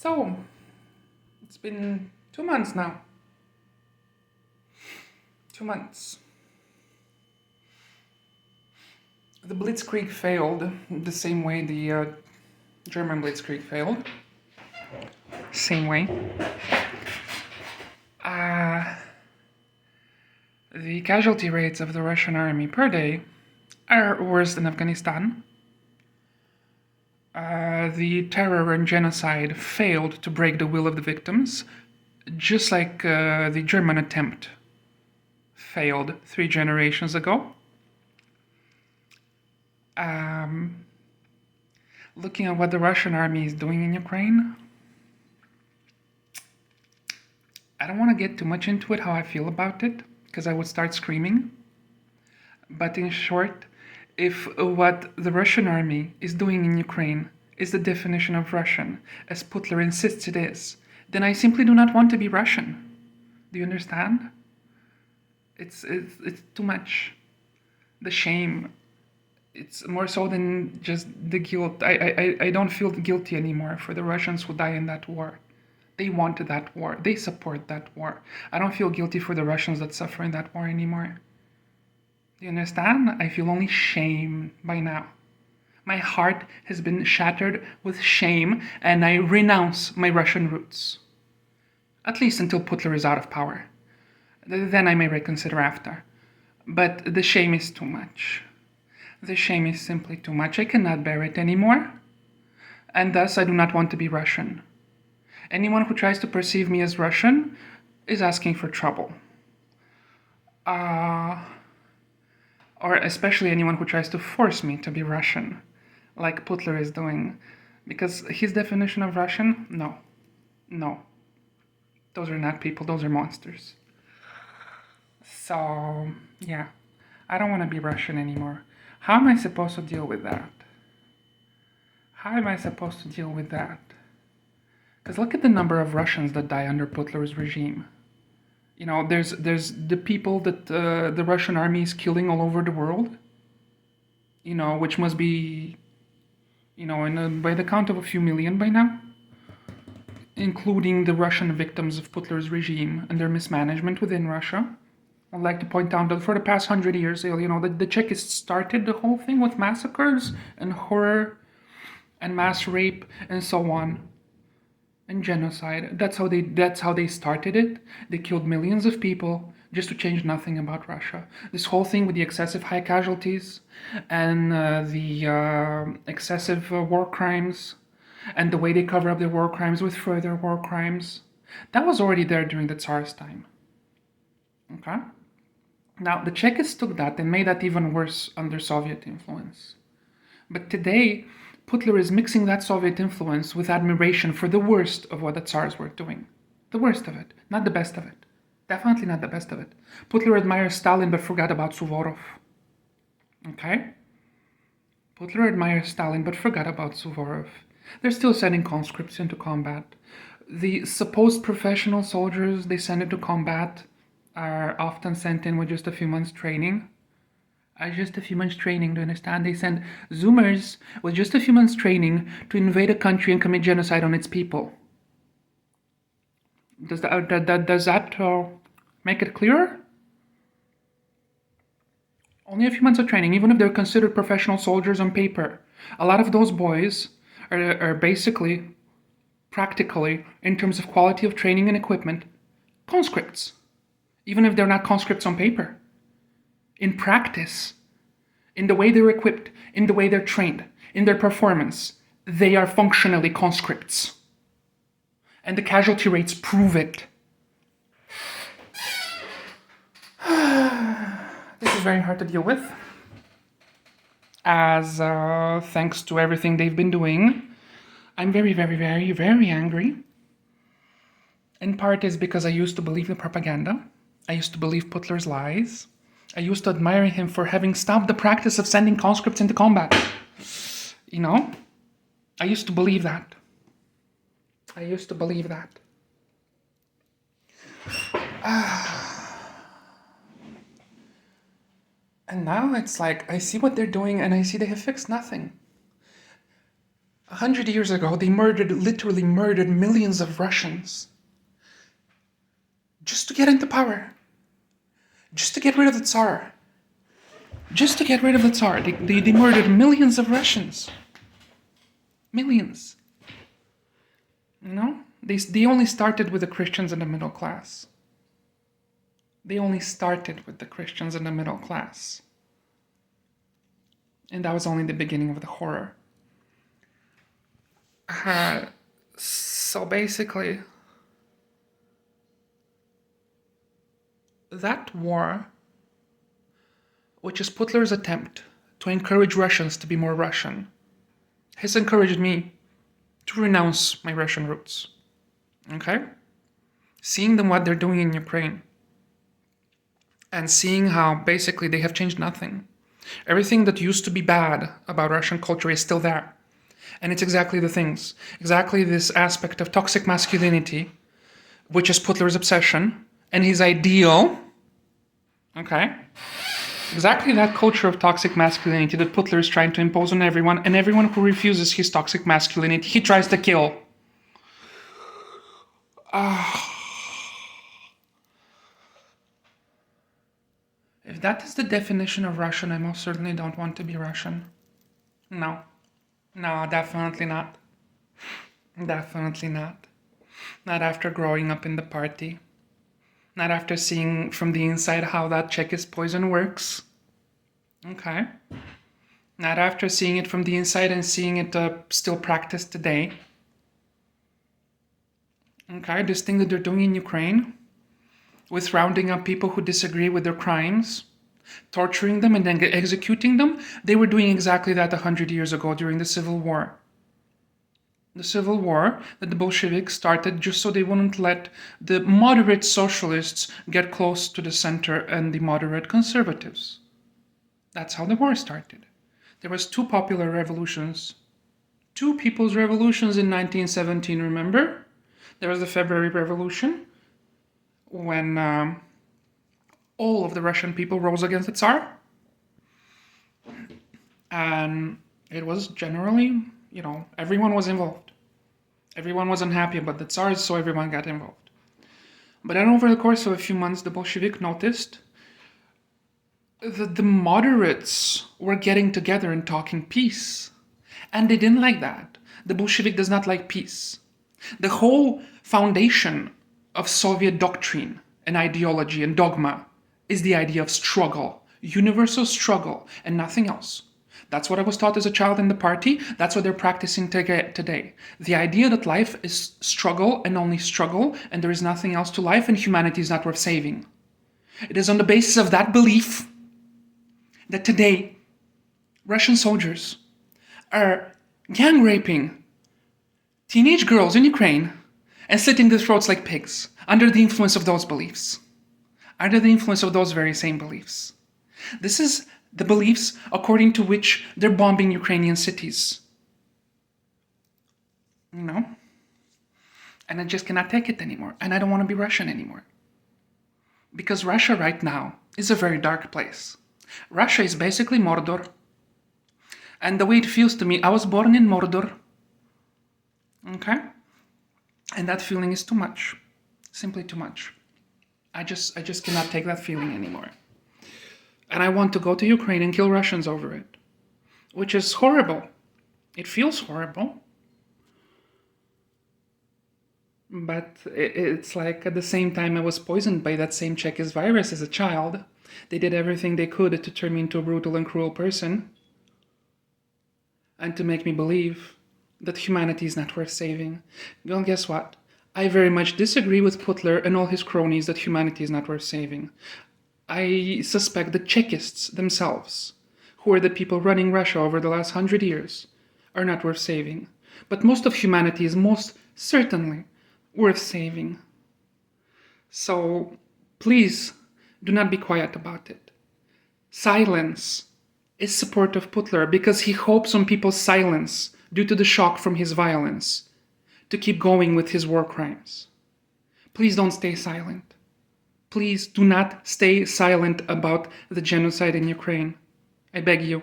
So, it's been 2 months now. 2 months. The Blitzkrieg failed the same way the German Blitzkrieg failed. Same way. The casualty rates of the Russian army per day are worse than Afghanistan. The terror and genocide failed to break the will of the victims, just like the German attempt failed 3 generations ago. Looking at what the Russian army is doing in Ukraine, I don't want to get too much into it, how I feel about it, because I would start screaming. But in short, if what the Russian army is doing in Ukraine is the definition of Russian, as Putler insists it is, then I simply do not want to be Russian. Do you understand? It's too much. The shame. It's more so than just the guilt. I don't feel guilty anymore for the Russians who die in that war. They wanted that war. They support that war. I don't feel guilty for the Russians that suffer in that war anymore. Do you understand? I feel only shame by now. My heart has been shattered with shame, and I renounce my Russian roots. At least until Putler is out of power. Then I may reconsider after. But the shame is too much. The shame is simply too much. I cannot bear it anymore. And thus I do not want to be Russian. Anyone who tries to perceive me as Russian is asking for trouble. Or especially anyone who tries to force me to be Russian, like Putler is doing. Because his definition of Russian, no. Those are not people, those are monsters. So, yeah, I don't want to be Russian anymore. How am I supposed to deal with that? Because look at the number of Russians that die under Putler's regime. You know, there's the people that the Russian army is killing all over the world. You know, which must be, you know, by the count of a few million by now. Including the Russian victims of Putler's regime and their mismanagement within Russia. I'd like to point out that for the past 100 years, you know, the Chekists started the whole thing with massacres and horror and mass rape and so on. And genocide. That's how they started it. They killed millions of people just to change nothing about Russia. This whole thing with the excessive high casualties and the excessive war crimes and the way they cover up their war crimes with further war crimes, that was already there during the Tsar's time. Okay? Now, the Chekists took that and made that even worse under Soviet influence. But today, Putler is mixing that Soviet influence with admiration for the worst of what the Tsars were doing. The worst of it, not the best of it. Definitely not the best of it. Putler admires Stalin but forgot about Suvorov. Okay? Putler admires Stalin but forgot about Suvorov. They're still sending conscripts into combat. The supposed professional soldiers they send into combat are often sent in with just a few months training. Do you understand? They send Zoomers with just a few months training to invade a country and commit genocide on its people. Does that make it clearer? Only a few months of training, even if they're considered professional soldiers on paper. A lot of those boys are basically, practically, in terms of quality of training and equipment, conscripts. Even if they're not conscripts on paper. In practice, in the way they're equipped, in the way they're trained, in their performance, they are functionally conscripts. And the casualty rates prove it. This is very hard to deal with. As thanks to everything they've been doing, I'm very, very, very, very angry. In part is because I used to believe the propaganda. I used to believe Putler's lies. I used to admire him for having stopped the practice of sending conscripts into combat. You know? I used to believe that. And now it's like, I see what they're doing and I see they have fixed nothing. 100 years ago, they literally murdered millions of Russians just to get into power, just to get rid of the Tsar. Just to get rid of the Tsar. They murdered millions of Russians. Millions. You know? They only started with the Christians and the middle class. They only started with the Christians and the middle class. And that was only the beginning of the horror. So basically, that war, which is Putler's attempt to encourage Russians to be more Russian, has encouraged me to renounce my Russian roots. Okay? Seeing them what they're doing in Ukraine, and seeing how basically they have changed nothing. Everything that used to be bad about Russian culture is still there. And it's exactly the things, exactly this aspect of toxic masculinity, which is Putler's obsession, and his ideal, okay? Exactly that culture of toxic masculinity that Putler is trying to impose on everyone, and everyone who refuses his toxic masculinity, he tries to kill. If that is the definition of Russian, I most certainly don't want to be Russian. No. No, definitely not. Definitely not. Not after growing up in the party. Not after seeing from the inside how that Czechist poison works. Okay. Not after seeing it from the inside and seeing it still practiced today. Okay, this thing that they're doing in Ukraine, with rounding up people who disagree with their crimes, torturing them and then executing them, they were doing exactly that 100 years ago during the Civil War. The Civil War that the Bolsheviks started just so they wouldn't let the moderate socialists get close to the center and the moderate conservatives. That's how the war started. There was two popular revolutions. Two people's revolutions in 1917, remember? There was the February Revolution, when all of the Russian people rose against the Tsar. And it was generally, everyone was involved. Everyone was unhappy about the Tsars, so everyone got involved. But then over the course of a few months, the Bolsheviks noticed that the moderates were getting together and talking peace. And they didn't like that. The Bolshevik does not like peace. The whole foundation of Soviet doctrine and ideology and dogma is the idea of struggle, universal struggle, and nothing else. That's what I was taught as a child in the party. That's what they're practicing today. The idea that life is struggle and only struggle, and there is nothing else to life, and humanity is not worth saving. It is on the basis of that belief that today Russian soldiers are gang raping teenage girls in Ukraine and slitting their throats like pigs under the influence of those beliefs. Under the influence of those very same beliefs. This is the beliefs according to which they're bombing Ukrainian cities. And I just cannot take it anymore. And I don't want to be Russian anymore. Because Russia right now is a very dark place. Russia is basically Mordor. And the way it feels to me, I was born in Mordor. Okay? And that feeling is too much. Simply too much. I just cannot take that feeling anymore. And I want to go to Ukraine and kill Russians over it. Which is horrible. It feels horrible. But it's like at the same time I was poisoned by that same Czechist virus as a child. They did everything they could to turn me into a brutal and cruel person. And to make me believe that humanity is not worth saving. Well, guess what? I very much disagree with Putler and all his cronies that humanity is not worth saving. I suspect the Czechists themselves, who are the people running Russia over the last 100 years, are not worth saving. But most of humanity is most certainly worth saving. So please do not be quiet about it. Silence is support of Putler because he hopes on people's silence due to the shock from his violence to keep going with his war crimes. Please don't stay silent. Please do not stay silent about the genocide in Ukraine. I beg you.